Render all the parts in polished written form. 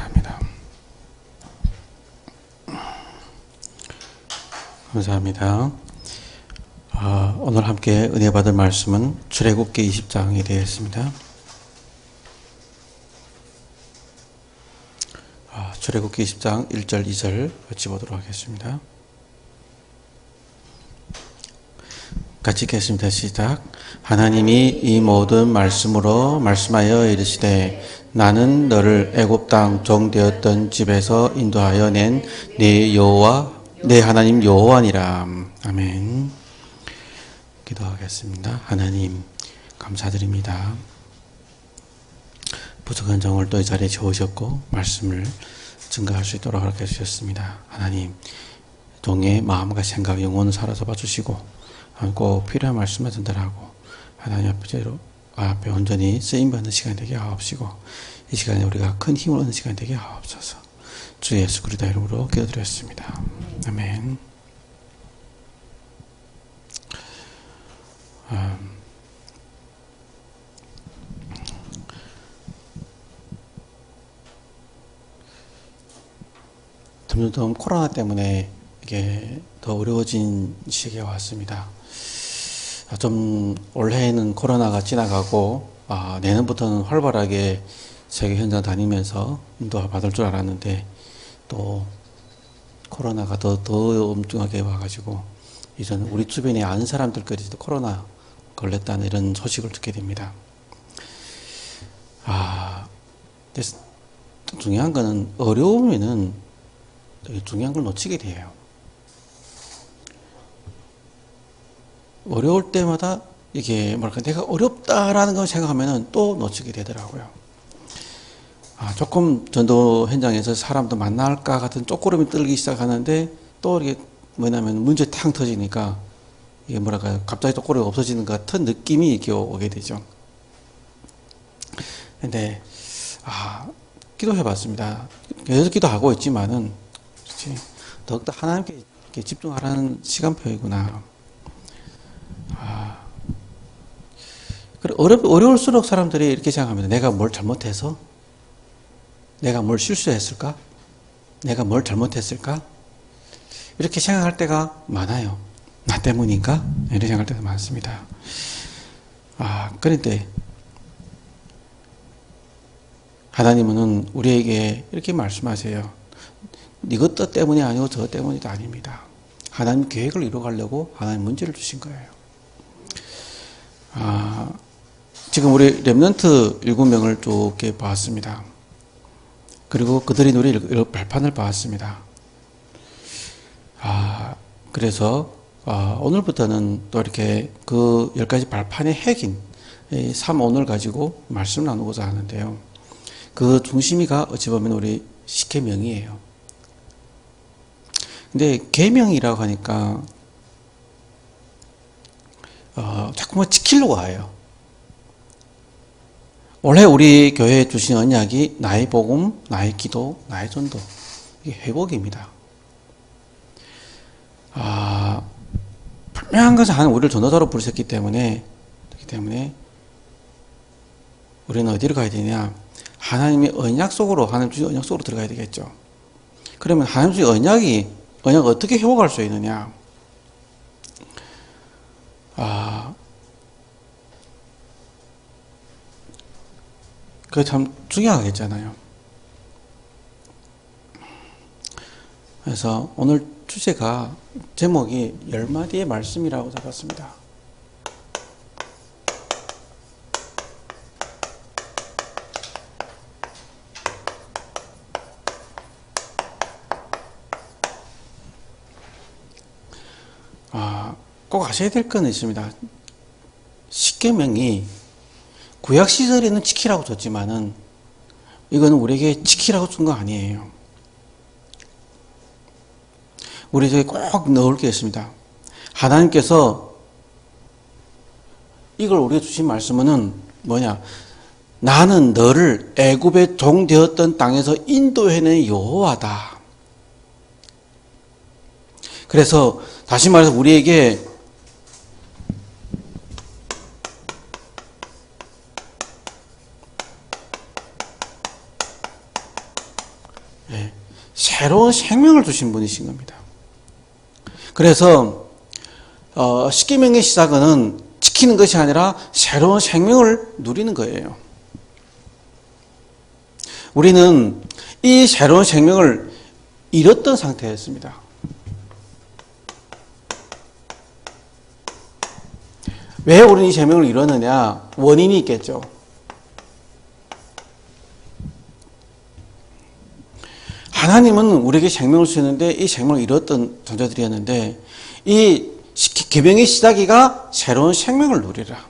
감사합니다. 감사합니다. 오늘 함께 은혜 받을 말씀은 출애굽기 20장이 되겠습니다. 출애굽기 20장 1절 2절 같이 보도록 하겠습니다. 같이 읽겠습니다. 시작. 하나님이 이 모든 말씀으로 말씀하여 이르시되 나는 너를 애굽 땅 종되었던 집에서 인도하여 낸 네 여호와 내 하나님 여호와니라. 아멘. 기도하겠습니다. 하나님 감사드립니다. 부족한 정을 또 이 자리에 채우셨고 말씀을 증거할 수 있도록 허락해 주셨습니다. 하나님 종의 마음과 생각 영혼을 살아서 봐주시고 꼭 필요한 말씀을 전달하고 하나님 앞에 온전히 쓰임받는 시간이 되게 하옵시고 이 시간에 우리가 큰 힘을 얻는 시간이 되게 하옵소서. 주 예수 그리스도 이름으로 기도드렸습니다. 아멘. 점점 코로나 때문에 이게 더 어려워진 시기에 왔습니다. 좀 올해는 코로나가 지나가고 내년부터는 활발하게 세계 현장 다니면서 인도 받을 줄 알았는데 또 코로나가 더 엄중하게 와가지고 이제는 우리 주변에 아는 사람들까지도 코로나 걸렸다는 이런 소식을 듣게 됩니다. 중요한 거는 어려우면은 중요한 걸 놓치게 돼요. 어려울 때마다 이게 내가 어렵다라는 걸 생각하면은 또 놓치게 되더라고요. 조금 전도 현장에서 사람도 만날까 같은 쪼꾸름이 떨기 시작하는데 또 이게 뭐냐면 문제 탕 터지니까 이게 갑자기 쪼꾸름이 없어지는 것 같은 느낌이 이렇게 오게 되죠. 근데 기도해 봤습니다. 계속 기도하고 있지만은 더욱더 하나님께 집중하라는 시간표이구나. 어려울수록 사람들이 이렇게 생각합니다. 내가 뭘 잘못해서? 내가 뭘 실수했을까? 내가 뭘 잘못했을까? 이렇게 생각할 때가 많아요. 나 때문인가? 이렇게 생각할 때가 많습니다. 그런데 하나님은 우리에게 이렇게 말씀하세요. 이것 때문이 아니고 저 때문이도 아닙니다. 하나님 계획을 이루어가려고 하나님 문제를 주신 거예요. 지금 우리 렘넌트 7명을 쭉 이렇게 봤습니다. 그리고 그들이 누릴 발판을 봤습니다. 그래서 오늘부터는 또 이렇게 그 10가지 발판의 핵인 3오늘 가지고 말씀을 나누고자 하는데요. 그 중심이가 어찌 보면 우리 십계명이에요. 근데 계명이라고 하니까 자꾸만 지키려고 해요. 올해 우리 교회에 주신 언약이 나의 복음, 나의 기도, 나의 전도. 이게 회복입니다. 분명한 것은 하나님 우리를 전도자로 부르셨기 때문에 우리는 어디로 가야 되냐? 하나님의 언약 속으로, 하나님 주신 언약 속으로 들어가야 되겠죠. 그러면 하나님 주신 언약을 어떻게 회복할 수 있느냐? 그게 참 중요하겠잖아요. 그래서 오늘 주제가 제목이 10마디의 말씀이라고 잡았습니다. 꼭 아셔야 될 건 있습니다. 십계명이 구약 시절에는 지키라고 줬지만은 이거는 우리에게 지키라고 준 거 아니에요. 우리 저기 꼭 넣을 게 있습니다. 하나님께서 이걸 우리에게 주신 말씀은 뭐냐? 나는 너를 애굽의 종 되었던 땅에서 인도해낸 여호와다. 그래서 다시 말해서 우리에게 새로운 생명을 주신 분이신 겁니다. 그래서 십계명의 시작은 지키는 것이 아니라 새로운 생명을 누리는 거예요. 우리는 이 새로운 생명을 잃었던 상태였습니다. 왜 우리는 이 생명을 잃었느냐? 원인이 있겠죠. 하나님은 우리에게 생명을 주셨는데 이 생명을 잃었던 존재들이었는데 이 계명의 시작이가 새로운 생명을 누리라.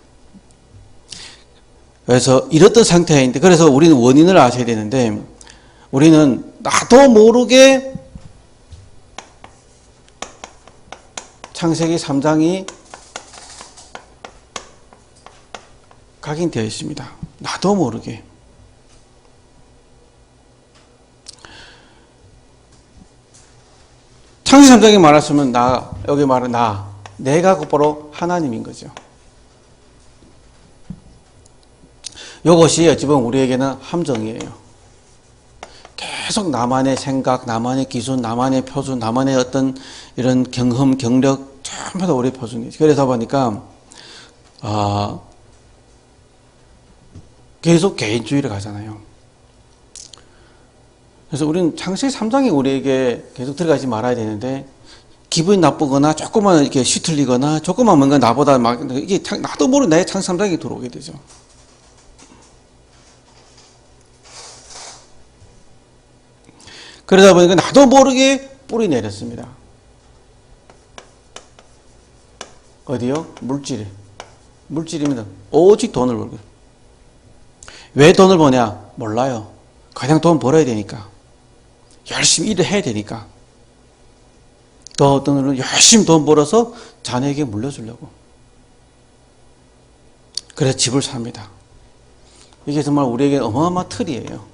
그래서 잃었던 상태인데 그래서 우리는 원인을 아셔야 되는데 우리는 나도 모르게 창세기 3장이 각인되어 있습니다. 나도 모르게. 창세기 3장에 말했으면 여기 말은 내가 곧바로 하나님인 거죠. 이것이 어찌 보면 우리에게는 함정이에요. 계속 나만의 생각, 나만의 기준, 나만의 표준, 나만의 어떤 이런 경험, 경력 전부 다 우리의 표준이죠. 그러다 보니까 계속 개인주의를 가잖아요. 그래서 우리는 창세기 3장이 우리에게 계속 들어가지 말아야 되는데 기분이 나쁘거나 조금만 이렇게 시틀리거나 조금만 뭔가 나보다 이게 나도 모르는 나의 창세기 3장이 들어오게 되죠. 그러다 보니까 나도 모르게 뿌리 내렸습니다. 어디요? 물질입니다. 오직 돈을 벌고. 왜 돈을 버냐? 몰라요. 그냥 돈 벌어야 되니까. 열심히 일을 해야 되니까. 또 어떤 분은 열심히 돈 벌어서 자녀에게 물려주려고. 그래서 집을 삽니다. 이게 정말 우리에게 어마어마한 틀이에요.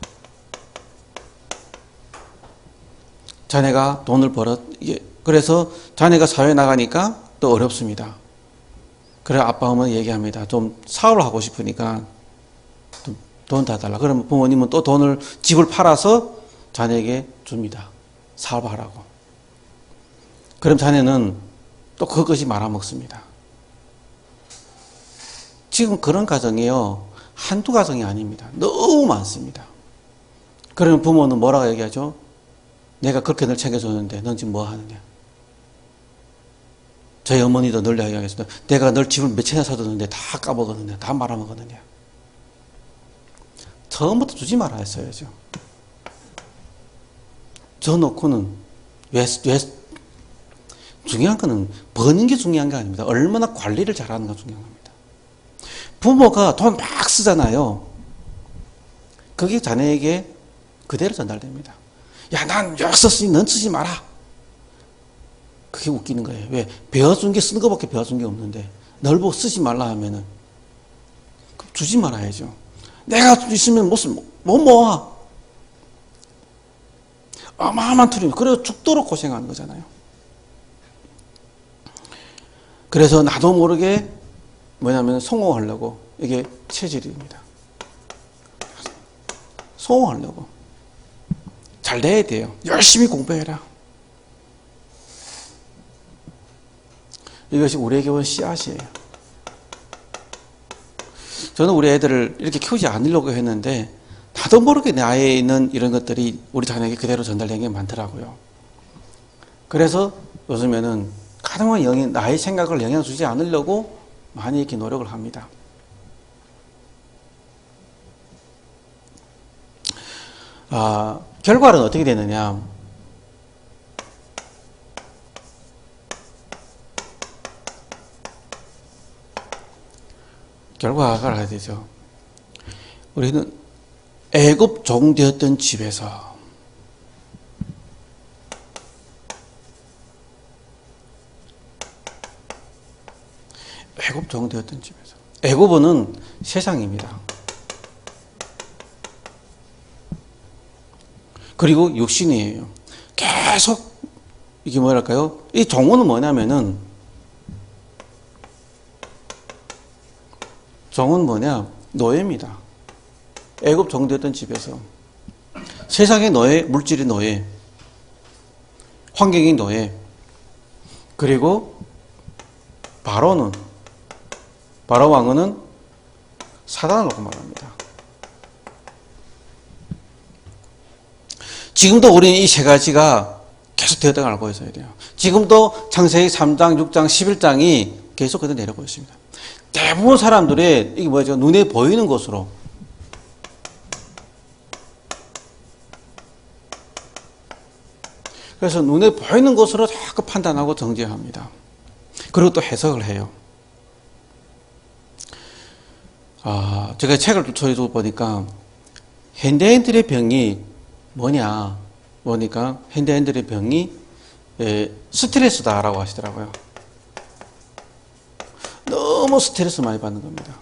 자네가 돈을 그래서 자네가 사회에 나가니까 또 어렵습니다. 그래 아빠 어머니 얘기합니다. 좀 사업을 하고 싶으니까 돈 다 달라. 그러면 부모님은 또 집을 팔아서 자네에게 줍니다. 사업하라고. 그럼 자네는 또 그것이 말아먹습니다. 지금 그런 가정이요. 한두 가정이 아닙니다. 너무 많습니다. 그러면 부모는 뭐라고 얘기하죠? 내가 그렇게 널 챙겨줬는데 넌 지금 뭐 하느냐? 저희 어머니도 늘 이야기하겠습니다. 내가 널 집을 몇 채나 사줬는데 다 까먹었느냐? 다 말아먹었느냐? 처음부터 주지 말아 했어야죠. 저 놓고는 왜 중요한 거는 버는 게 중요한 게 아닙니다. 얼마나 관리를 잘하는가 중요한 겁니다. 부모가 돈 막 쓰잖아요. 그게 자녀에게 그대로 전달됩니다. 야, 난 여기 썼으니 넌 쓰지 마라. 그게 웃기는 거예요. 왜? 배워준 게 쓰는 것밖에 배워준 게 없는데 널 보고 쓰지 말라 하면은 주지 말아야죠. 내가 있으면 못 모아. 어마어마한 틀입니다. 그래서 죽도록 고생하는 거잖아요. 그래서 나도 모르게 뭐냐면 성공하려고 이게 체질입니다. 성공하려고. 잘 돼야 돼요. 열심히 공부해라. 이것이 우리에게 온 씨앗이에요. 저는 우리 애들을 이렇게 키우지 않으려고 했는데 나도 모르게 내 안에 있는 이런 것들이 우리 자녀에게 그대로 전달된 게 많더라고요. 그래서 요즘에는 가능한 나의 생각을 영향 주지 않으려고 많이 이렇게 노력을 합니다. 결과는 어떻게 되느냐? 결과가 알아야 되죠. 우리는 애굽 종되었던 집에서 애굽 종되었던 집에서 애굽은 세상입니다. 그리고 육신이에요. 계속 이게 뭐랄까요? 이 종은 뭐냐면은 종은 뭐냐? 노예입니다. 애굽 종되었던 집에서 세상의 노예, 물질의 노예. 환경이 노예. 그리고 바로 왕은 사단을 놓고 말합니다. 지금도 우리는 이 세 가지가 계속 되었다는 걸 알고 있어야 돼요. 지금도 창세기 3장, 6장, 11장이 계속 그대로 내려오고 있습니다. 대부분 사람들의 이게 뭐죠? 눈에 보이는 것으로 그래서 눈에 보이는 것으로 자꾸 판단하고 정죄합니다. 그리고 또 해석을 해요. 제가 책을 쫓아서 보니까 현대인들의 병이 뭐냐 보니까 현대인들의 병이 스트레스다라고 하시더라고요. 너무 스트레스 많이 받는 겁니다.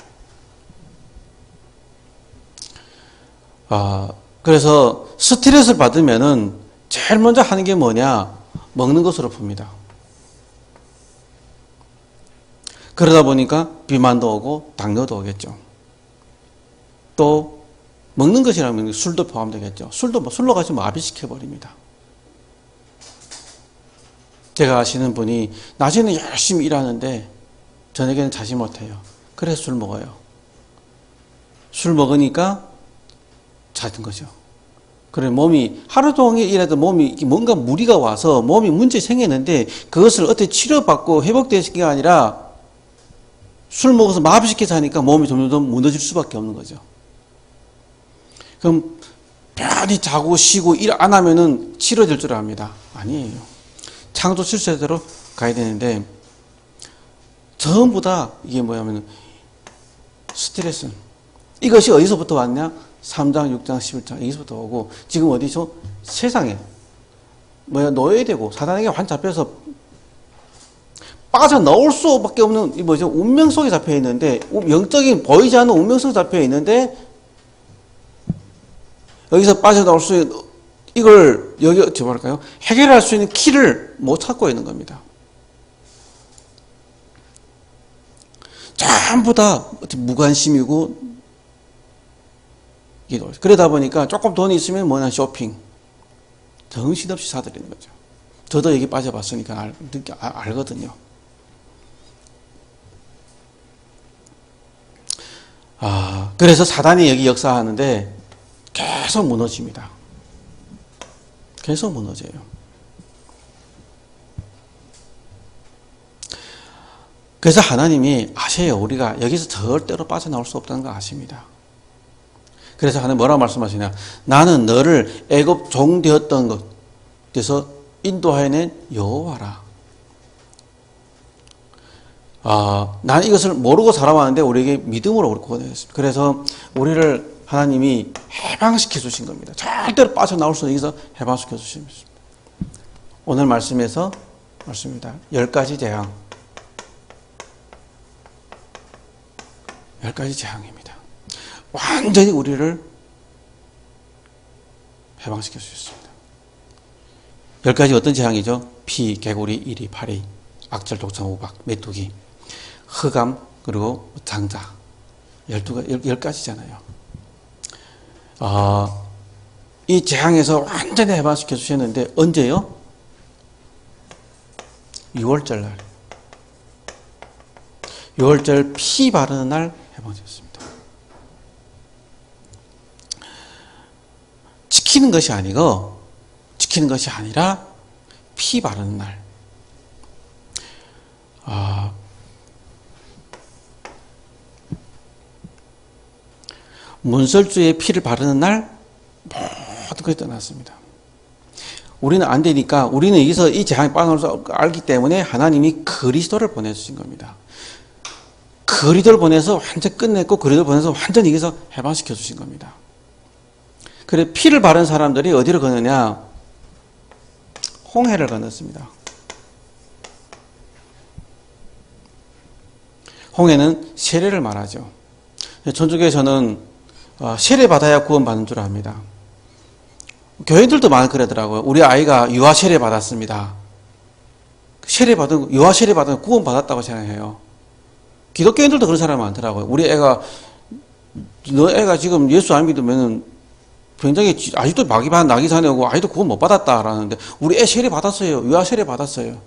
그래서 스트레스를 받으면은 제일 먼저 하는 게 뭐냐? 먹는 것으로 풉니다. 그러다 보니까 비만도 오고 당뇨도 오겠죠. 또 먹는 것이라면 술도 포함되겠죠. 술로 같이 마비시켜버립니다. 제가 아시는 분이 낮에는 열심히 일하는데 저녁에는 자지 못해요. 그래서 술 먹어요. 술 먹으니까 자는 거죠. 그래 몸이 하루 종일 일해도 몸이 뭔가 무리가 와서 몸이 문제 생겼는데 그것을 어떻게 치료받고 회복되는 게 아니라 술 먹어서 마비시켜서 하니까 몸이 점점 무너질 수밖에 없는 거죠. 그럼 편히 자고 쉬고 일 안 하면은 치료될 줄 압니다. 아니에요. 창조 질서대로 가야 되는데 전부 다 이게 뭐냐면 스트레스. 이것이 어디서부터 왔냐? 3장, 6장, 11장 여기서부터 오고 지금 어디서? 세상에 노예되고 사단에게 완 잡혀서 빠져나올 수밖에 없는 이 뭐죠? 운명 속에 잡혀 있는데 영적인 보이지 않는 운명 속에 잡혀 있는데 여기서 빠져나올 수 있는 이걸 여기 어떻게 말할까요? 해결할 수 있는 키를 못 찾고 있는 겁니다. 전부 다 무관심이고 그러다 보니까 조금 돈이 있으면 뭐냐 쇼핑 정신없이 사들이는 거죠. 저도 여기 빠져봤으니까 알거든요. 그래서 사단이 여기 역사하는데 계속 무너집니다. 계속 무너져요. 그래서 하나님이 아세요. 우리가 여기서 절대로 빠져나올 수 없다는 걸 아십니다. 그래서 하나님 뭐라고 말씀하시냐? 나는 너를 애굽 종 되었던 것에서 인도하여낸 여호와라. 나는 이것을 모르고 살아왔는데 우리에게 믿음으로 우리 구원했습니다. 그래서 우리를 하나님이 해방시켜 주신 겁니다. 절대로 빠져나올 수 없는 여기서 해방시켜 주십니다. 오늘 말씀에서 말씀입니다. 10가지 재앙. 10가지 재앙입니다. 완전히 우리를 해방시켜 주셨습니다. 10가지 어떤 재앙이죠? 피, 개구리, 이리, 파리, 악절, 독성, 우박, 메뚜기, 흑암, 그리고 장자. 10가지잖아요. 이 재앙에서 완전히 해방시켜 주셨는데 언제요? 6월절 날. 6월절 피 바르는 날 해방되었습니다. 지키는 것이 아니라 피 바르는 날. 문설주의 피를 바르는 날 모든 것이 떠났습니다. 우리는 안 되니까 우리는 여기서 이 재앙이 빠져나올 수 알기 때문에 하나님이 그리스도를 보내주신 겁니다. 그리스도를 보내서 완전 끝냈고 그리스도를 보내서 완전히 여기서 해방시켜 주신 겁니다. 그래 피를 바른 사람들이 어디를 건너냐? 홍해를 건넜습니다. 홍해는 세례를 말하죠. 천주교에서는 세례받아야 구원받는 줄 압니다. 교회들도 많이 그러더라고요. 우리 아이가 유아 세례 받았습니다. 유아 세례 받으면 구원받았다고 생각해요. 기독교인들도 그런 사람이 많더라고요. 우리 애가 너 애가 지금 예수 안 믿으면 굉장히 아직도 마귀 나기 전에 오고 아직도 그거 못 받았다라는데 우리 애 세례 받았어요. 유아 세례 받았어요.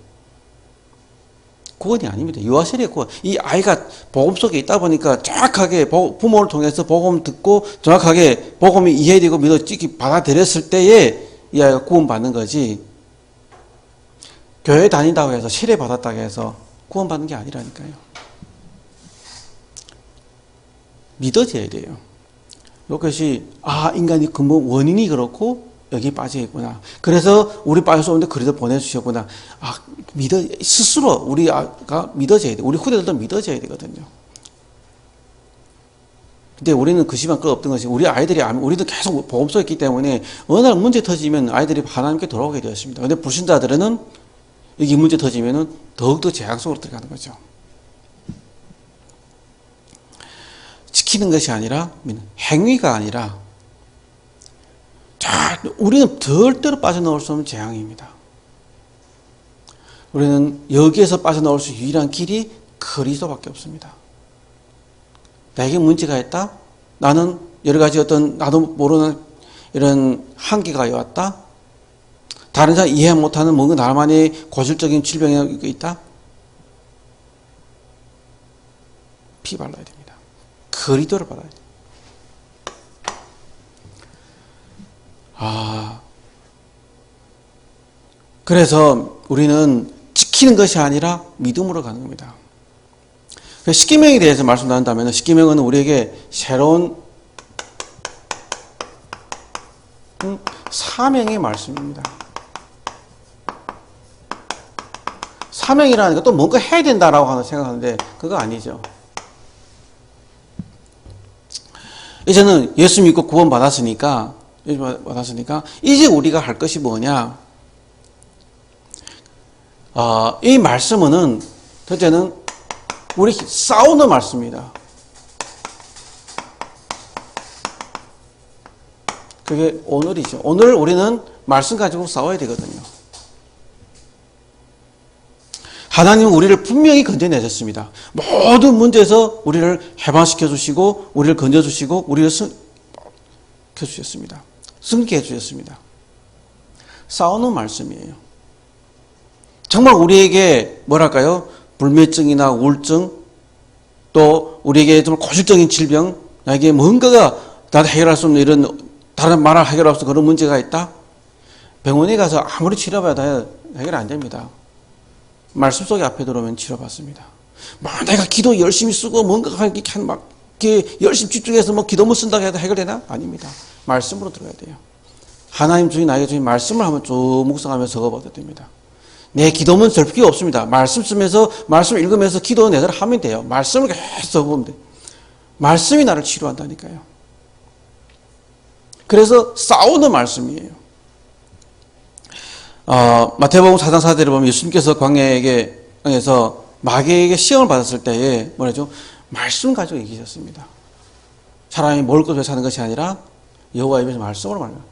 구원이 아닙니다. 유아 세례 구원. 이 아이가 복음 속에 있다 보니까 정확하게 부모를 통해서 복음 듣고 정확하게 복음이 이해되고 믿어지기 받아들였을 때에 이 아이가 구원 받는 거지. 교회 다닌다고 해서 세례 받았다고 해서 구원 받는 게 아니라니까요. 믿어져야 돼요. 이것이 인간이 근본 원인이 그렇고 여기 빠져 있구나. 그래서 우리 빠져서 오는데 그리도 보내주셨구나. 스스로 우리가 믿어져야 돼. 우리 후대들도 믿어져야 되거든요. 근데 우리는 그 시간 끝 없던 것이 우리 아이들이 우리도 계속 복음 속에 있기 때문에 어느 날 문제 터지면 아이들이 하나님께 돌아오게 되었습니다. 근데 불신자들은 여기 문제 터지면은 더욱더 재앙 속으로 들어가는 거죠. 지키는 것이 아니라 행위가 아니라 우리는 절대로 빠져나올 수 없는 재앙입니다. 우리는 여기에서 빠져나올 수 유일한 길이 그리스도밖에 없습니다. 나에게 문제가 있다? 나는 여러 가지 어떤 나도 모르는 이런 한계가 왔다? 다른 사람 이해 못하는 뭔가 나만의 고질적인 질병이 있다? 피 발라야 됩니다. 그리스도를 받아야 돼요. 그래서 우리는 지키는 것이 아니라 믿음으로 가는 겁니다. 십계명에 대해서 말씀 나눈다면 십계명은 우리에게 새로운 사명의 말씀입니다. 사명이라는 게 또 뭔가 해야 된다라고 생각하는데 그거 아니죠. 이제는 예수 믿고 구원 받았으니까 이제 우리가 할 것이 뭐냐? 이 말씀은 첫째는 우리 싸우는 말씀입니다. 그게 오늘이죠. 오늘 우리는 말씀 가지고 싸워야 되거든요. 하나님은 우리를 분명히 건져내셨습니다. 모든 문제에서 우리를 해방시켜 주시고 우리를 건져 주시고 우리를 승리해 주셨습니다. 싸우는 말씀이에요. 정말 우리에게 뭐랄까요? 불면증이나 우울증 또 우리에게 정말 고질적인 질병 나에게 뭔가가 나도 해결할 수 없는 이런 다른 말을 해결할 수 없는 그런 문제가 있다? 병원에 가서 아무리 치료받아도 해결 안 됩니다. 말씀 속에 앞에 들어오면 치료받습니다. 내가 기도 열심히 쓰고 뭔가 막 열심히 집중해서 기도문 쓴다고 해도 해결되나? 아닙니다. 말씀으로 들어야 돼요. 하나님 주인 나에게 주인 말씀을 한번 쭉 묵상하면서 적어봐도 됩니다. 내 기도문 쓸 필요 없습니다. 말씀 쓰면서 말씀 읽으면서 기도 내대로 하면 돼요. 말씀을 계속 적으면 돼요. 말씀이 나를 치료한다니까요. 그래서 싸우는 말씀이에요. 마태복음 4장 4절에 보면 예수님께서 광야에서 마귀에게 시험을 받았을 때에 뭐라죠? 말씀 가지고 이기셨습니다. 사람이 먹을 것을 사는 것이 아니라 여호와의 입에서 말씀으로 말합니다.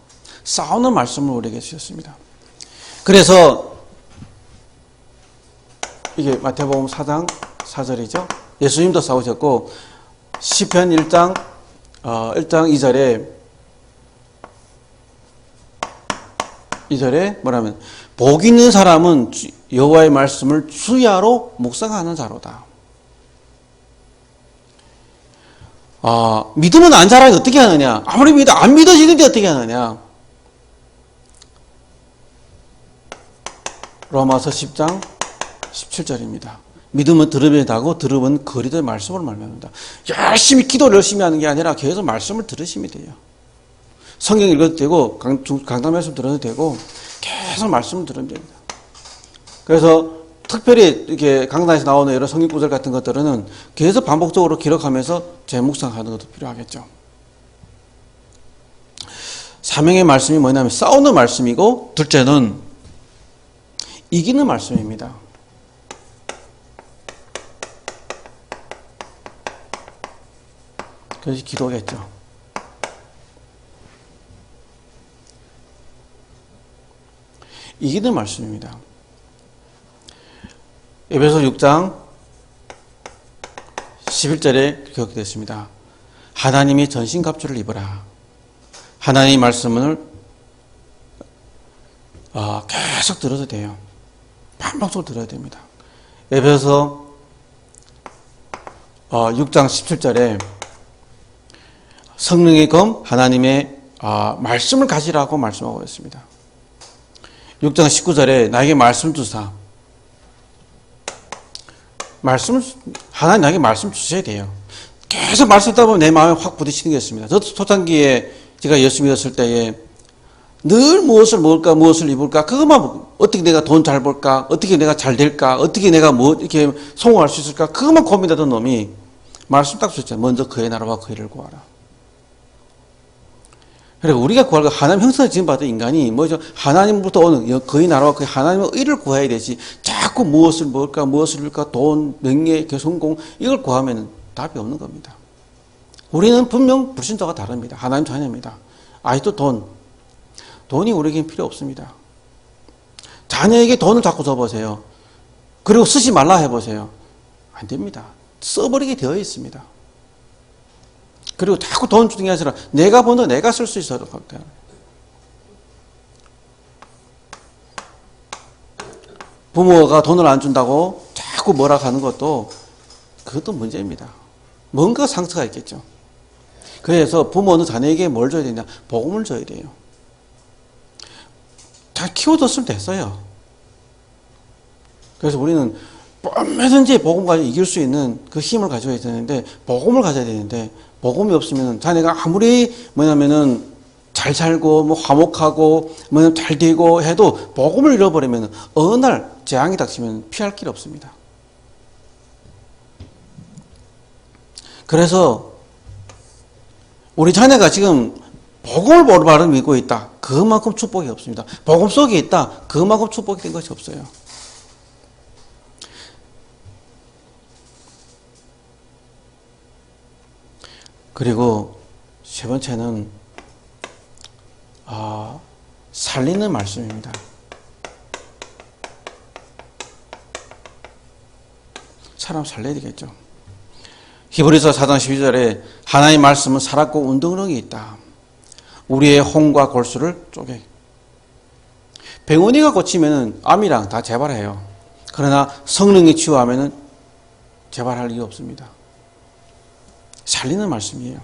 싸우는 말씀을 우리에게 주셨습니다. 그래서 이게 마태복음 4장 4절이죠. 예수님도 싸우셨고 시편 1장 2절에 뭐라면 복 있는 사람은 여호와의 말씀을 주야로 묵상하는 자로다. 믿으면 안 자라니 어떻게 하느냐? 아무리 안 믿어지는데 어떻게 하느냐? 로마서 10장 17절입니다. 믿음은 들으면 다고 들으면 그리스도의 말씀을 말합니다. 열심히 기도를 열심히 하는 게 아니라 계속 말씀을 들으시면 돼요. 성경 읽어도 되고 강단 말씀 들어도 되고 계속 말씀을 들으면 됩니다. 그래서 특별히 이렇게 강단에서 나오는 여러 성경 구절 같은 것들은 계속 반복적으로 기록하면서 재묵상하는 것도 필요하겠죠. 사명의 말씀이 뭐냐면 싸우는 말씀이고 둘째는 이기는 말씀입니다. 그것이 기도겠죠. 이기는 말씀입니다. 에베소 6장 11절에 기록되어 있습니다. 하나님이 전신갑주를 입으라. 하나님의 말씀을 계속 들어도 돼요. 반복적으로 들어야 됩니다. 에베소서 6장 17절에 성령의 검 하나님의 말씀을 가지라고 말씀하고 있습니다. 6장 19절에 나에게 말씀 주사. 하나님 나에게 말씀 주셔야 돼요. 계속 말씀 듣다 보면 내 마음에 확 부딪히는 게 있습니다. 저도 초창기에 제가 예수 믿었을 때에 늘 무엇을 먹을까, 무엇을 입을까, 그것만, 어떻게 내가 돈 잘 벌까, 어떻게 내가 잘 될까, 어떻게 내가 이렇게 성공할 수 있을까, 그것만 고민하던 놈이 말씀 딱 주셨잖아요. 먼저 그의 나라와 그의 일을 구하라. 그리고 우리가 구할 거 하나님 형상을 지음받은 인간이 뭐죠? 하나님부터 오는 그의 나라와 그의 하나님의 의를 구해야 되지. 자꾸 무엇을 먹을까, 무엇을 입을까, 돈, 명예, 성공, 이걸 구하면 답이 없는 겁니다. 우리는 분명 불신자가 다릅니다. 하나님 자녀입니다. 아직도 돈이 우리에겐 필요 없습니다. 자녀에게 돈을 자꾸 줘보세요. 그리고 쓰지 말라 해보세요. 안 됩니다. 써버리게 되어 있습니다. 그리고 자꾸 돈 주는 게 아니라 내가 번더 내가 쓸 수 있어야 돼요. 부모가 돈을 안 준다고 자꾸 뭐라 하는 그것도 문제입니다. 뭔가 상처가 있겠죠. 그래서 부모는 자녀에게 뭘 줘야 되냐? 복음을 줘야 돼요. 잘 키워줬으면 됐어요. 그래서 우리는 얼마든지 복음 가지고 이길 수 있는 그 힘을 가져야 되는데, 복음을 가져야 되는데, 복음이 없으면 자네가 아무리 잘 살고, 화목하고, 잘 되고 해도 복음을 잃어버리면 어느 날 재앙이 닥치면 피할 길 없습니다. 그래서 우리 자녀가 지금 복음을 바로 믿고 있다. 그만큼 축복이 없습니다. 복음 속에 있다. 그만큼 축복이 된 것이 없어요. 그리고 세 번째는 살리는 말씀입니다. 사람 살려야 되겠죠. 히브리서 4장 12절에 하나님의 말씀은 살았고 운동력이 있다. 우리의 혼과 골수를 쪼개. 병원이가 고치면 암이랑 다 재발해요. 그러나 성령이 치유하면 재발할 이유 없습니다. 살리는 말씀이에요.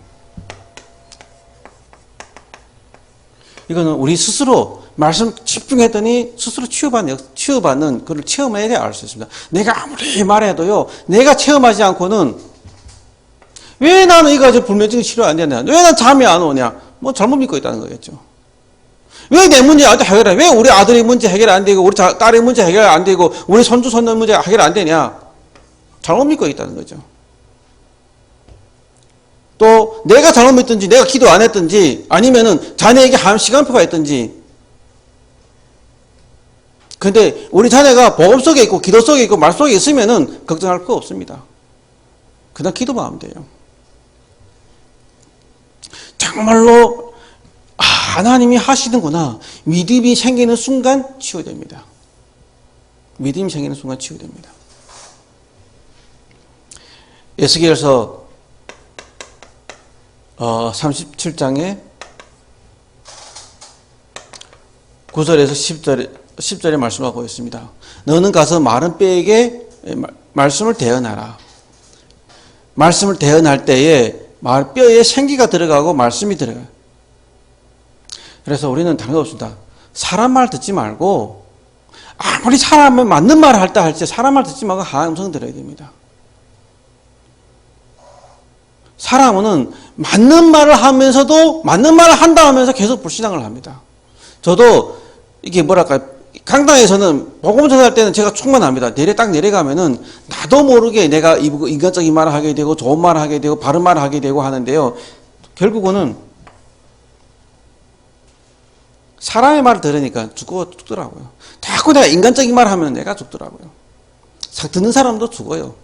이거는 우리 스스로 말씀 집중했더니 스스로 치유받는 그걸 체험해야 알 수 있습니다. 내가 아무리 말해도요, 내가 체험하지 않고는 왜 나는 이거 가지고 불면증 치료 안 되냐? 왜 난 잠이 안 오냐? 잘못 믿고 있다는 거겠죠. 왜 내 문제 아직 해결 안 돼? 왜 우리 아들의 문제 해결 안 되고, 우리 딸의 문제 해결 안 되고, 우리 손주, 손녀 문제 해결 안 되냐? 잘못 믿고 있다는 거죠. 또, 내가 잘못 믿든지, 내가 기도 안 했든지, 아니면은 자녀에게 한 시간표가 있든지. 근데 우리 자녀가 복음 속에 있고, 기도 속에 있고, 말 속에 있으면은 걱정할 거 없습니다. 그냥 기도만 하면 돼요. 정말로 하나님이 하시는구나. 믿음이 생기는 순간 치유됩니다. 믿음이 생기는 순간 치유됩니다. 에스겔서 37장에 9절에서 10절에 말씀하고 있습니다. 너는 가서 마른 뼈에게 말씀을 대언하라. 말씀을 대언할 때에 뼈에 생기가 들어가고 말씀이 들어가요. 그래서 우리는 다른 거 없습니다. 사람 말 듣지 말고, 아무리 사람을 맞는 말을 할지 사람 말 듣지 말고 하나님 음성 들어야 됩니다. 사람은 맞는 말을 하면서도 맞는 말을 한다 하면서 계속 불신앙을 합니다. 저도 이게 강당에서는 복음 전할 때는 제가 충만합니다. 딱 내려가면은 나도 모르게 내가 인간적인 말을 하게 되고 좋은 말을 하게 되고 바른 말을 하게 되고 하는데요. 결국은 사람의 말을 들으니까 죽더라고요. 자꾸 내가 인간적인 말을 하면 내가 죽더라고요. 듣는 사람도 죽어요.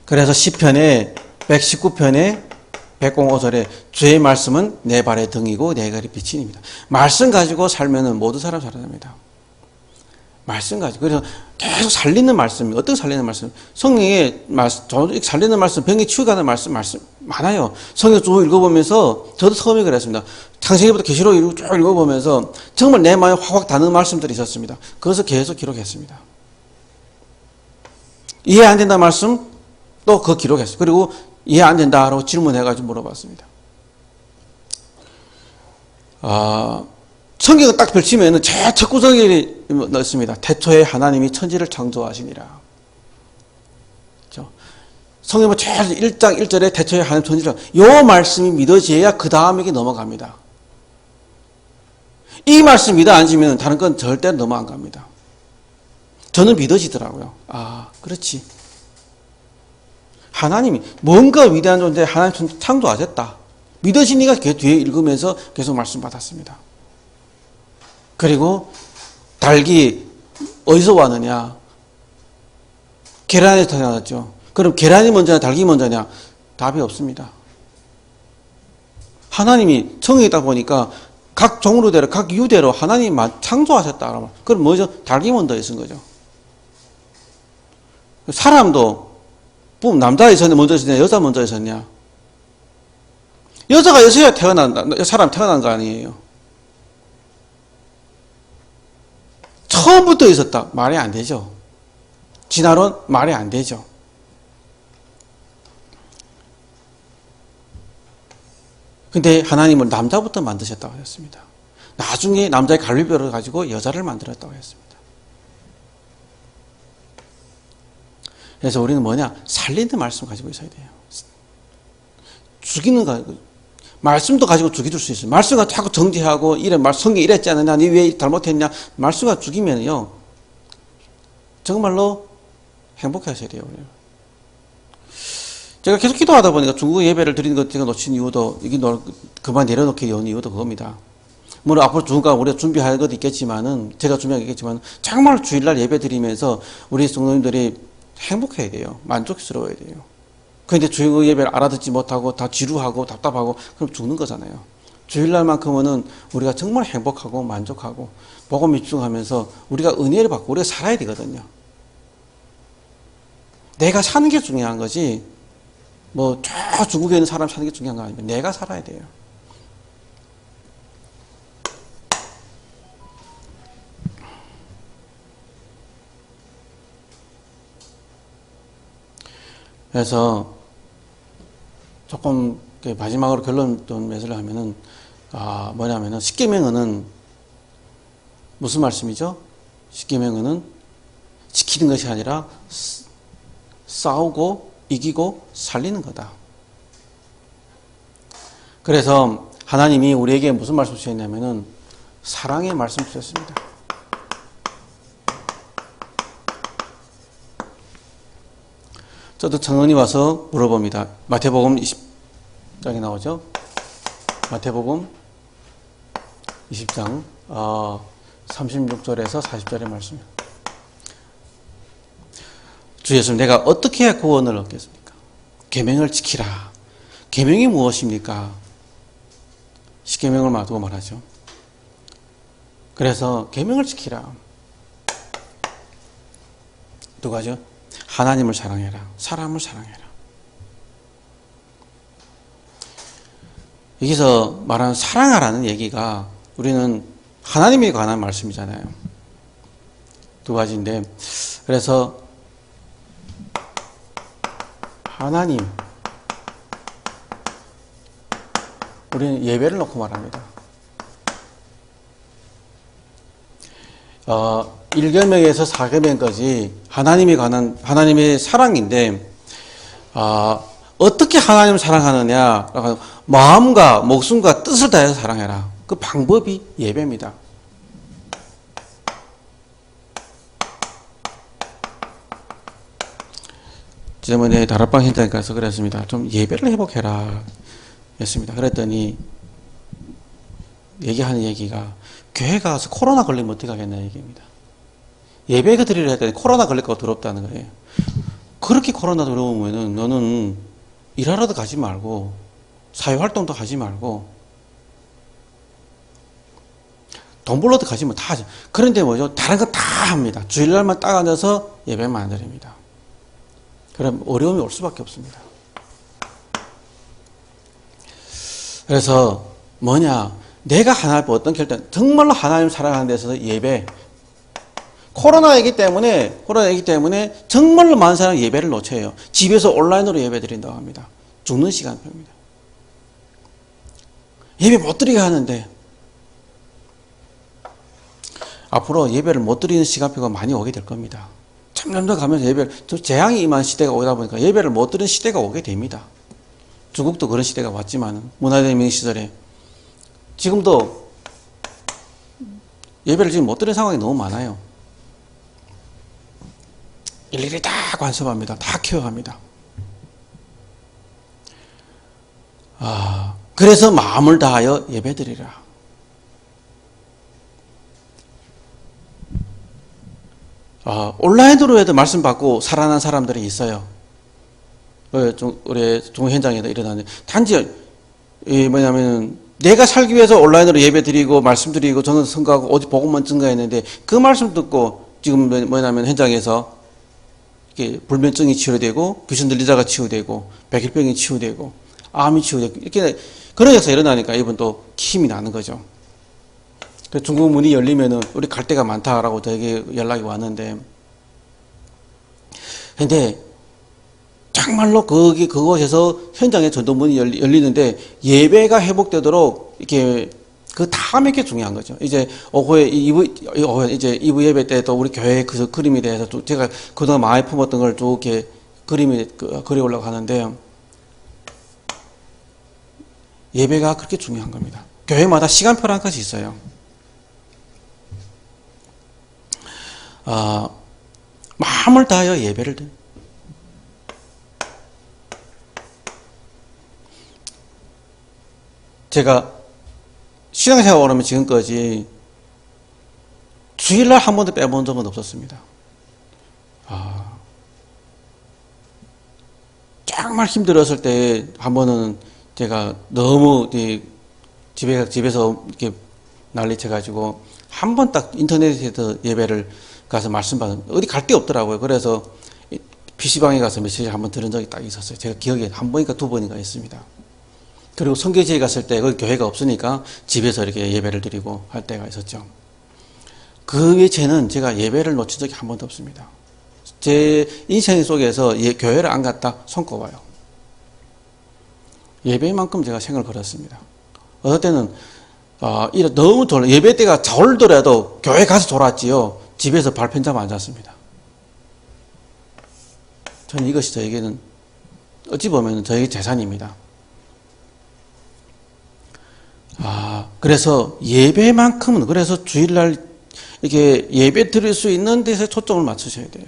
그래서 시편에 119편에 105절에 주의 말씀은 내 발의 등이고 내 길의 빛입니다. 말씀 가지고 살면은 모든 사람 살아납니다. 말씀 가지고. 그래서 계속 살리는 말씀. 어떻게 살리는 말씀? 성령의 말씀, 살리는 말씀, 병이 치유가 하는 말씀 많아요. 성경 쭉 읽어보면서 저도 처음에 그랬습니다. 창세기부터 계시록 쭉 읽어보면서 정말 내 마음에 확확 닿는 말씀들이 있었습니다. 그래서 계속 기록했습니다. 이해 안 된다 말씀 또 그거 기록했어요. 그리고 이해 안 된다라고 질문해가지고 물어봤습니다. 성경을 딱 펼치면은 제일 첫 구석에 넣습니다. 태초에 하나님이 천지를 창조하시니라. 그렇죠? 성경은 제일 1장 1절에 태초에 하나님 천지를, 요 말씀이 믿어져야 그 다음에게 넘어갑니다. 이 말씀 믿어 앉으면 다른 건 절대로 넘어 안 갑니다. 저는 믿어지더라고요. 그렇지. 하나님이 뭔가 위대한 존재, 하나님 창조하셨다. 믿어지니까 그 뒤에 읽으면서 계속 말씀 받았습니다. 그리고 닭이 어디서 왔느냐? 계란에서 태어났죠. 그럼 계란이 먼저냐, 닭이 먼저냐? 답이 없습니다. 하나님이 성경이다 보니까 각 종류대로, 각 유대로 하나님이 창조하셨다. 그럼 뭐죠? 닭이 먼저 쓴 거죠. 사람도 남자가 있었냐, 먼저 있었냐, 여자 먼저 있었냐? 여자가 있어야 사람 태어난 거 아니에요. 처음부터 있었다. 말이 안 되죠. 진화론 말이 안 되죠. 근데 하나님은 남자부터 만드셨다고 했습니다. 나중에 남자의 갈비뼈를 가지고 여자를 만들었다고 했습니다. 그래서 우리는 뭐냐? 살리는 말씀 가지고 있어야 돼요. 죽이는 거, 말씀도 가지고 죽여줄 수 있어요. 말씀과 자꾸 정지하고, 성경이 이랬지 않느냐, 니 왜 잘못했냐, 말씀과 죽이면요, 정말로 행복해 하셔야 돼요. 제가 계속 기도하다 보니까 중국 예배를 드리는 것 제가 놓친 이유도, 그만 내려놓게 연 이유도 그겁니다. 물론 앞으로 중국가 우리가 준비할 것도 있겠지만은, 제가 준비한 게 있겠지만, 정말 주일날 예배 드리면서 우리 성도님들이 행복해야 돼요. 만족스러워야 돼요. 그런데 주일 예배를 알아듣지 못하고 다 지루하고 답답하고 그럼 죽는 거잖아요. 주일날만큼은 우리가 정말 행복하고 만족하고 복음 집중하면서 우리가 은혜를 받고 우리가 살아야 되거든요. 내가 사는 게 중요한 거지 저 중국에 있는 사람 사는 게 중요한 거 아니면 내가 살아야 돼요. 그래서 조금 마지막으로 결론좀 맺으려 하면은 뭐냐면은 십계명은 무슨 말씀이죠? 십계명은 지키는 것이 아니라 싸우고 이기고 살리는 거다. 그래서 하나님이 우리에게 무슨 말씀 주셨냐면은 사랑의 말씀 주셨습니다. 저도 청년이 와서 물어봅니다. 마태복음 20장에 나오죠? 마태복음 20장 36절에서 40절의 말씀. 주 예수님, 내가 어떻게 해야 구원을 얻겠습니까? 계명을 지키라. 계명이 무엇입니까? 십계명을 두고 말하죠. 그래서 계명을 지키라. 두 가지요. 하나님을 사랑해라. 사람을 사랑해라. 여기서 말하는 사랑하라는 얘기가 우리는 하나님에 관한 말씀이잖아요. 두 가지인데, 그래서 하나님, 우리는 예배를 놓고 말합니다. 1계명에서 4계명까지 하나님에 관한 하나님의 사랑인데, 어떻게 하나님을 사랑하느냐? 마음과 목숨과 뜻을 다해서 사랑해라. 그 방법이 예배입니다. 지난번에 다락방 현장에 가서 그랬습니다. 좀 예배를 회복해라 했습니다. 그랬더니 얘기하는 얘기가 교회 가서 코로나 걸리면 어떻게 하겠냐 얘기입니다. 예배가 드리려 했더니 코로나 걸릴까 봐 두렵다는 거예요. 그렇게 코로나 두려우면은 너는 일하러도 가지 말고 사회활동도 하지 말고 돈 벌러도 가시면 다 하죠. 그런데 뭐죠? 다른 거 다 합니다. 주일날만 딱 앉아서 예배만 안 드립니다. 그럼 어려움이 올 수밖에 없습니다. 그래서 뭐냐? 내가 하나님 어떤 결단, 정말로 하나님 사랑하는 데서 예배. 코로나이기 때문에 정말로 많은 사람이 예배를 놓쳐요. 집에서 온라인으로 예배 드린다고 합니다. 죽는 시간표입니다. 예배 못 드리게 하는데 앞으로 예배를 못 드리는 시간표가 많이 오게 될 겁니다. 점점 더 가면서 예배를 재앙이 임한 시대가 오다 보니까 예배를 못 드리는 시대가 오게 됩니다. 중국도 그런 시대가 왔지만 문화대혁명 시절에 지금도 예배를 지금 못 드리는 상황이 너무 많아요. 일일이 다 관섭합니다. 다 케어합니다. 그래서 마음을 다하여 예배드리라. 온라인으로 해도 말씀 받고 살아난 사람들이 있어요. 우리 종 현장에도 일어나는데 단지 뭐냐면 내가 살기 위해서 온라인으로 예배 드리고 말씀 드리고 저는 선거하고 어디 복음만 증가했는데 그 말씀 듣고 지금 뭐냐면 현장에서 이렇게 불면증이 치료되고 귀신 들리다가 치유되고 백일병이 치유되고 암이 치유되고 이렇게 그런 역사가 일어나니까 이분 또 힘이 나는 거죠. 중국 문이 열리면은 우리 갈 데가 많다라고 저에게 연락이 왔는데, 근데 정말로 그곳에서 현장에 전도문이 열리는데 예배가 회복되도록 이렇게 그 다음에 게 중요한 거죠. 이제 오후에 이제 2부 예배 때 또 우리 교회 그 그림에 대해서 또 제가 그동안 마음에 품었던 걸 쭉 이렇게 그려오려고 하는데, 예배가 그렇게 중요한 겁니다. 교회마다 시간표라는 것이 있어요. 마음을 다하여 예배를 드려. 제가 신앙생활 오르면 지금까지 주일날 한 번도 빼본 적은 없었습니다. 정말 힘들었을 때 한 번은 제가 너무 집에서 이렇게 난리쳐가지고 한 번 딱 인터넷에서 예배를 가서 말씀 받은, 어디 갈 데 없더라고요. 그래서 PC방에 가서 메시지를 한번 들은 적이 딱 있었어요. 제가 기억에 한 번인가 두 번인가 있습니다. 그리고 성교지에 갔을 때 거기 교회가 없으니까 집에서 이렇게 예배를 드리고 할 때가 있었죠. 그 외에는 제가 예배를 놓친 적이 한 번도 없습니다. 제 인생 속에서 교회를 안 갔다 손꼽아요. 예배만큼 제가 생을 걸었습니다. 어떨 때는 너무 예배 때가 졸더라도 교회 가서 졸았지요. 집에서 발편 잡아 앉았습니다. 저는 이것이 저에게는 어찌 보면 저에게 재산입니다. 그래서 예배만큼은, 그래서 주일날 이렇게 예배 드릴 수 있는 데서 초점을 맞추셔야 돼요.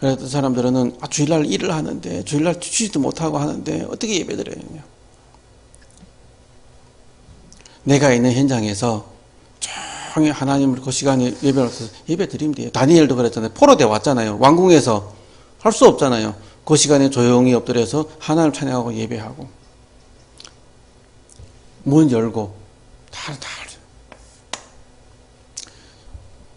그래서 사람들은 주일날 일을 하는데, 주일날 쉬지도 못하고 하는데 어떻게 예배 드려야 되냐. 내가 있는 현장에서 조용히 하나님을 그 시간에 예배 드리면 돼요. 다니엘도 그랬잖아요. 포로돼 왔잖아요. 왕궁에서 할 수 없잖아요. 그 시간에 조용히 엎드려서 하나님을 찬양하고 예배하고 문 열고 다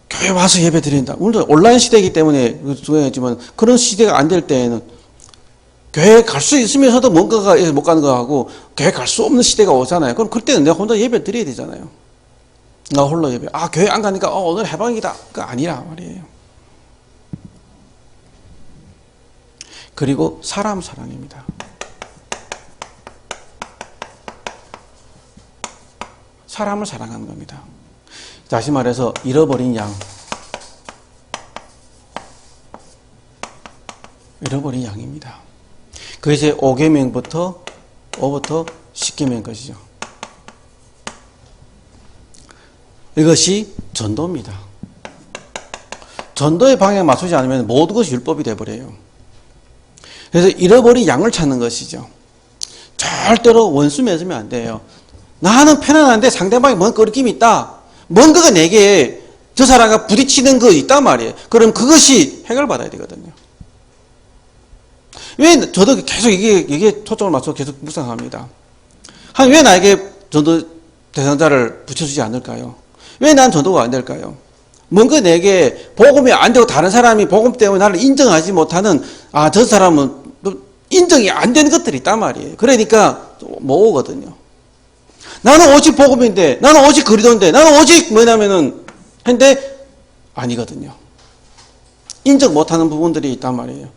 교회 와서 예배 드린다. 물론 온라인 시대이기 때문에 중요하지만 그런 시대가 안 될 때에는 교회 갈 수 있으면서도 뭔가가 못 가는 거하고 교회 갈 수 없는 시대가 오잖아요. 그럼 그때는 내가 혼자 예배 드려야 되잖아요. 나 홀로 예배. 교회 안 가니까 오늘 해방이다. 그거 아니라 말이에요. 그리고 사람 사랑입니다. 사람을 사랑하는 겁니다. 다시 말해서 잃어버린 양. 잃어버린 양입니다. 그것이 5계명부터 5부터 10계명 것이죠. 이것이 전도입니다. 전도의 방향에 맞추지 않으면 모든 것이 율법이 되어버려요. 그래서 잃어버린 양을 찾는 것이죠. 절대로 원수 맺으면 안 돼요. 나는 편안한데 상대방이 뭔가 거리낌이 있다. 뭔가가 내게 저 사람과 부딪히는 거 있단 말이에요. 그럼 그것이 해결받아야 되거든요. 왜 저도 계속 이게 초점을 맞춰서 계속 묵상합니다. 왜 나에게 전도 대상자를 붙여주지 않을까요? 왜 난 전도가 안 될까요? 뭔가 내게 복음이 안 되고 다른 사람이 복음 때문에 나를 인정하지 못하는, 저 사람은 인정이 안 되는 것들이 있단 말이에요. 그러니까 못 오거든요. 나는 오직 복음인데, 나는 오직 그리스도인데, 나는 오직 뭐냐면은 근데 아니거든요. 인정 못하는 부분들이 있단 말이에요.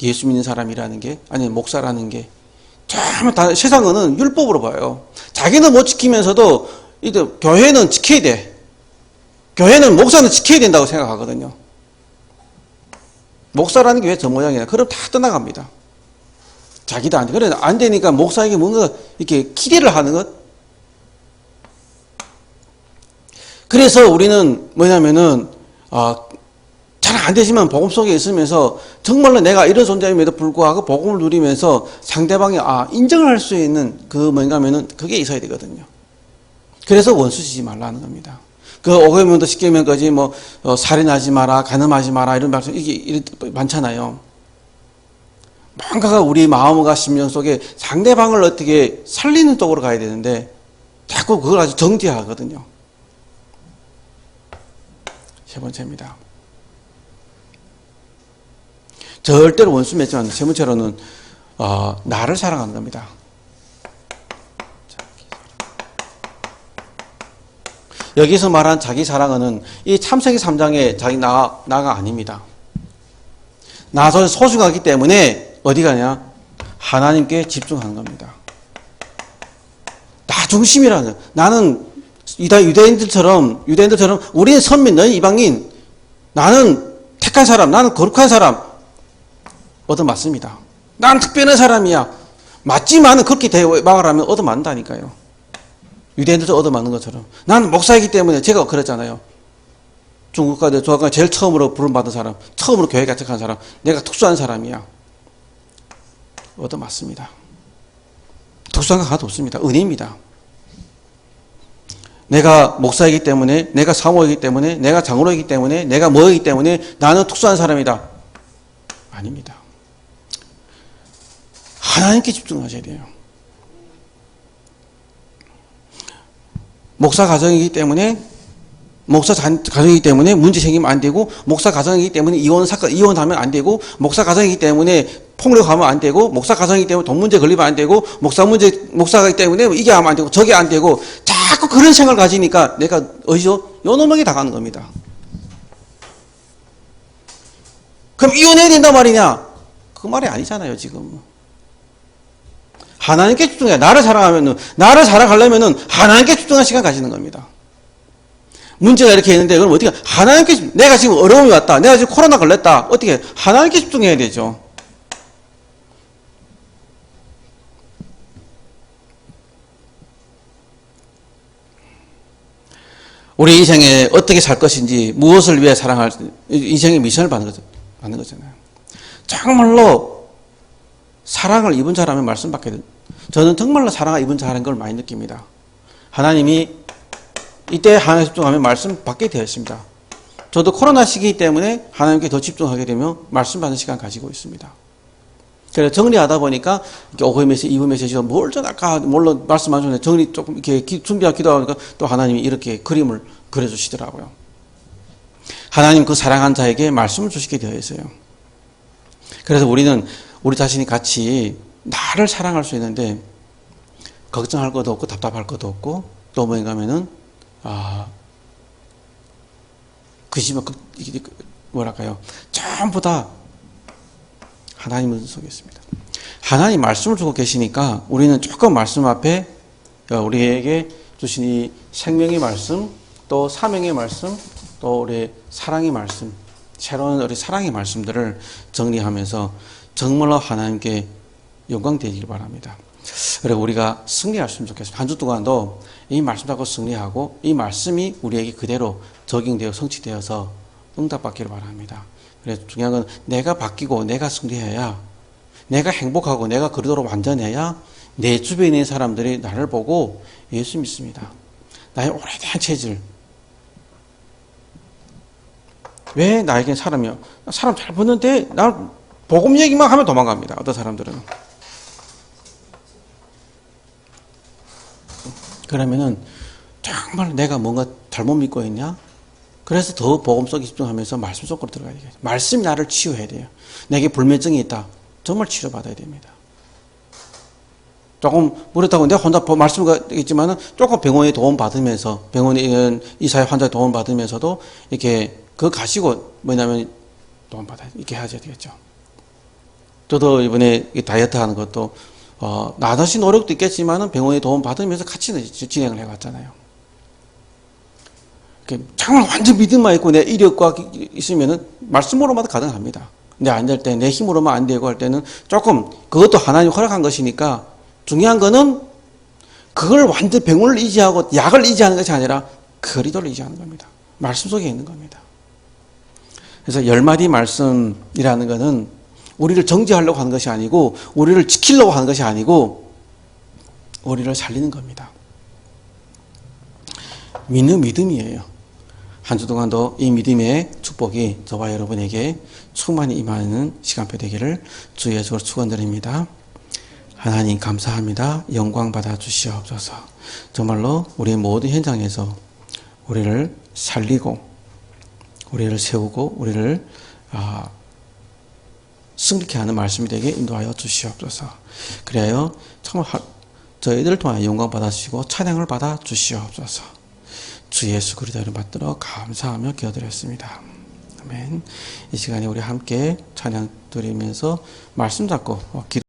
예수 믿는 사람이라는 게, 아니면 목사라는 게. 참, 세상은 율법으로 봐요. 자기는 못 지키면서도, 교회는 지켜야 돼. 교회는 목사는 지켜야 된다고 생각하거든요. 목사라는 게 왜 저 모양이냐. 그럼 다 떠나갑니다. 자기도 안 돼. 그래, 안 되니까 목사에게 뭔가 이렇게 기대를 하는 것. 그래서 우리는 뭐냐면은, 잘 안 되지만 복음 속에 있으면서 정말로 내가 이런 존재임에도 불구하고 복음을 누리면서 상대방이 인정을 할 수 있는 그 뭔가면은 그게 있어야 되거든요. 그래서 원수 지지 말라는 겁니다. 그 5계명도 10계명까지 살인하지 마라, 간음하지 마라 이런 말씀 이게 많잖아요. 뭔가가 우리 마음과 심령 속에 상대방을 어떻게 살리는 쪽으로 가야 되는데 자꾸 그걸 아주 정죄하거든요. 세 번째입니다. 절대로 원수 맺지 않는 세 번째로는 나를 사랑하는 겁니다. 여기서 말한 자기 사랑은 이 창세기 3장의 자기 나가 아닙니다. 나서 소중하기 때문에 어디 가냐? 하나님께 집중하는 겁니다. 나 중심이라는, 나는 유대인들처럼 우리는 선민, 너는 이방인, 나는 택한 사람, 나는 거룩한 사람 얻어맞습니다. 나는 특별한 사람이야. 맞지만은 그렇게 말하면 얻어맞는다니까요. 유대인들도 얻어맞는 것처럼. 나는 목사이기 때문에 제가 그랬잖아요. 중국가 조합가 제일 처음으로 부름받은 사람, 처음으로 교회 개척한 사람, 내가 특수한 사람이야. 얻어맞습니다. 특수한 거 하나도 없습니다. 은혜입니다. 내가 목사이기 때문에, 내가 사모이기 때문에, 내가 장로이기 때문에, 내가 뭐이기 때문에 나는 특수한 사람이다. 아닙니다. 하나님께 집중하셔야 돼요. 목사 가정이기 때문에, 목사 가정이기 때문에 문제 생기면 안 되고, 목사 가정이기 때문에 이혼하면 안 되고, 목사 가정이기 때문에 폭력하면 안 되고, 목사 가정이기 때문에 돈 문제 걸리면 안 되고, 목사이기 때문에 이게 하면 안 되고, 저게 안 되고, 자꾸 그런 생각을 가지니까 내가 어디서 요놈에게 당하는 겁니다. 그럼 이혼해야 된단 말이냐? 그 말이 아니잖아요, 지금. 하나님께 집중해야. 나를 사랑하려면은 하나님께 집중할 시간 가지는 겁니다. 문제가 이렇게 있는데, 그럼 어떻게, 내가 지금 어려움이 왔다. 내가 지금 코로나 걸렸다. 어떻게, 하나님께 집중해야 되죠. 우리 인생에 어떻게 살 것인지, 무엇을 위해 인생의 미션을 받는 거잖아요. 정말로 사랑을 입은 자라면 말씀 받게 됩니다. 저는 정말로 사랑을 입은 자라는 걸 많이 느낍니다. 하나님이 이때 하나님 집중하면 말씀 받게 되어 있습니다. 저도 코로나 시기 때문에 하나님께 더 집중하게 되면 말씀 받는 시간 가지고 있습니다. 그래서 정리하다 보니까 이렇게 5회 메시지, 2회 메시지가 아까 물론 말씀 안 주는데 정리 조금 이렇게 준비하고 기도하니까 또 하나님이 이렇게 그림을 그려주시더라고요. 하나님 그 사랑한 자에게 말씀을 주시게 되어 있어요. 그래서 우리는 우리 자신이 같이 나를 사랑할 수 있는데 걱정할 것도 없고 답답할 것도 없고 또 뭔가 하면은 뭐랄까요, 전부 다 하나님을 속에 있습니다. 하나님 말씀을 주고 계시니까 우리는 조금 말씀 앞에 우리에게 주신 이 생명의 말씀, 또 사명의 말씀, 또 우리 사랑의 말씀, 새로운 우리 사랑의 말씀들을 정리하면서 정말로 하나님께 영광 되기를 바랍니다. 그리고 우리가 승리했으면 좋겠습니다. 한 주 동안도 이 말씀 잡고 승리하고 이 말씀이 우리에게 그대로 적용되어 성취되어서 응답받기를 바랍니다. 그래서 중요한 건 내가 바뀌고 내가 승리해야, 내가 행복하고 내가 그리도록 완전해야 내 주변에 있는 사람들이 나를 보고 예수 믿습니다. 나의 오래된 체질. 왜 나에겐 사람 잘 보는데 날 복음 얘기만 하면 도망갑니다. 어떤 사람들은. 그러면은 정말 내가 뭔가 잘못 믿고 있냐? 그래서 더 복음 속에 집중하면서 말씀 속으로 들어가야 되겠죠. 말씀이 나를 치유해야 돼요. 내게 불면증이 있다. 정말 치료받아야 됩니다. 조금 그렇다고 내가 혼자 말씀이 있지만은 조금 병원에 도움 받으면서 병원에 의사의 환자의 도움 받으면서도 이렇게 그거 가시고 뭐냐면 도움 받아야 이렇게 해야 되겠죠. 저도 이번에 다이어트 하는 것도 나 자신 노력도 있겠지만은 병원에 도움 받으면서 같이 진행을 해왔잖아요. 정말 완전 믿음만 있고 내 이력과 있으면은 말씀으로만 가능합니다. 근데 안 될 때 내 힘으로만 안 되고 할 때는 조금 그것도 하나님 허락한 것이니까 중요한 거는 그걸 완전 병원을 의지하고 약을 의지하는 것이 아니라 그리스도를 의지하는 겁니다. 말씀 속에 있는 겁니다. 그래서 10마디 말씀이라는 것은 우리를 정죄하려고 하는 것이 아니고 우리를 지키려고 하는 것이 아니고 우리를 살리는 겁니다. 믿는 믿음이에요. 한 주 동안도 이 믿음의 축복이 저와 여러분에게 충만히 임하는 시간표 되기를 주의 예수로 축원드립니다. 하나님 감사합니다. 영광 받아 주시옵소서. 정말로 우리의 모든 현장에서 우리를 살리고 우리를 세우고 우리를 승리케 하는 말씀이 되게 인도하여 주시옵소서. 그래야 정말 저희들을 통하여 영광 받아 주시고 찬양을 받아 주시옵소서. 주 예수 그리스도를 받들어 감사하며 기도드렸습니다. 아멘. 이 시간에 우리 함께 찬양 드리면서 말씀 잡고 기도